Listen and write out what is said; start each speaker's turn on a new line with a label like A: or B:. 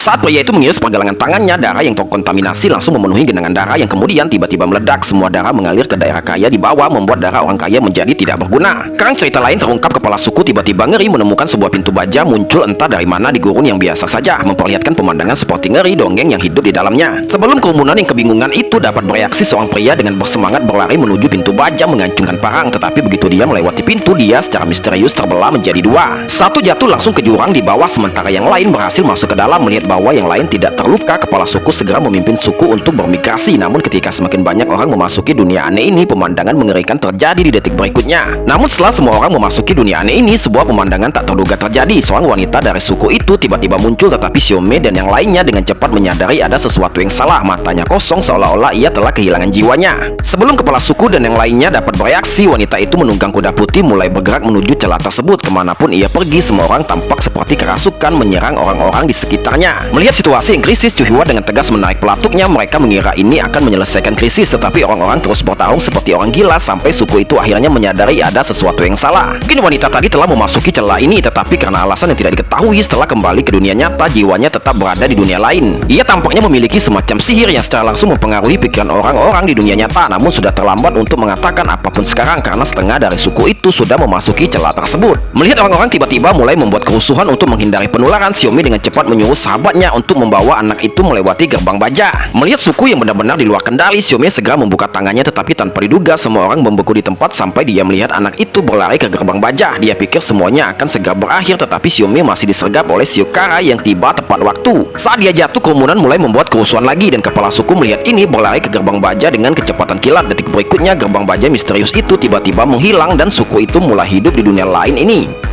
A: Saat pria itu mengiris pergelangan tangannya, darah yang terkontaminasi langsung memenuhi genangan darah yang kemudian tiba-tiba meledak. Semua darah mengalir ke daerah kaya di bawah, membuat darah orang kaya menjadi tidak berguna. Sekarang cerita lain terungkap, kepala suku tiba-tiba ngeri menemukan sebuah pintu baja muncul entah dari mana di gurun yang biasa saja, memperlihatkan pemandangan seperti ngeri dongeng yang hidup di dalamnya. Sebelum kerumunan yang kebingungan itu dapat bereaksi, seorang pria dengan bersemangat berlari menuju pintu baja mengancungkan parang. Tetapi begitu dia melewati pintu, dia secara misterius terbelah menjadi dua. Satu jatuh langsung ke jurang di bawah, sementara yang lain berhasil masuk ke dalam. Melihat bahwa yang lain tidak terluka, kepala suku segera memimpin suku untuk bermigrasi. Namun ketika semakin banyak orang memasuki dunia aneh ini, pemandangan mengerikan terjadi di detik berikutnya. Namun setelah semua orang memasuki dunia aneh ini, sebuah pemandangan tak terduga terjadi. Seorang wanita dari suku itu tiba-tiba muncul, tetapi Xiaomei dan yang lainnya dengan cepat menyadari ada sesuatu yang salah. Matanya kosong seolah-olah ia telah kehilangan jiwanya. Sebelum kepala suku dan yang lainnya dapat bereaksi, wanita itu menunggang kuda putih mulai bergerak menuju celah tersebut. Kemanapun ia pergi, semua orang tampak seperti kerasukan menyerang orang-orang di sekitarnya. Melihat situasi yang krisis, Cuihua dengan tegas menarik pelatuknya. Mereka mengira ini akan menyelesaikan krisis, tetapi orang-orang terus bertarung seperti orang gila sampai suku itu akhirnya menyadari ada sesuatu yang salah. Mungkin wanita tadi telah memasuki celah ini, tetapi karena alasan yang tidak diketahui, setelah kembali ke dunia nyata, jiwanya tetap berada di dunia lain. Ia tampaknya memiliki semacam sihir yang secara langsung mempengaruhi pikiran orang-orang di dunia nyata. Namun sudah terlambat untuk mengatakan apapun sekarang karena setengah dari suku itu sudah memasuki celah tersebut. Melihat orang-orang tiba-tiba mulai membuat kerusuhan untuk menghindari penularan, Xiaomei dengan cepat menyuruh sahabatnya untuk membawa anak itu melewati gerbang baja. Melihat suku yang benar-benar di luar kendali, Xiaomei segera membuka tangannya, tetapi tanpa diduga semua orang membeku di tempat sampai dia melihat anak itu berlari ke gerbang baja. Dia pikir semuanya akan segera berakhir, tetapi Xiaomei masih disergap oleh Xiaokara yang tiba tepat waktu. Saat dia jatuh, kerumunan mulai membuat kerusuhan lagi dan kepala suku melihat ini berlari ke gerbang baja dengan kecepatan kilat. Detik berikutnya gerbang baja misterius itu tiba-tiba menghilang dan suku itu mulai hidup di dunia lain ini.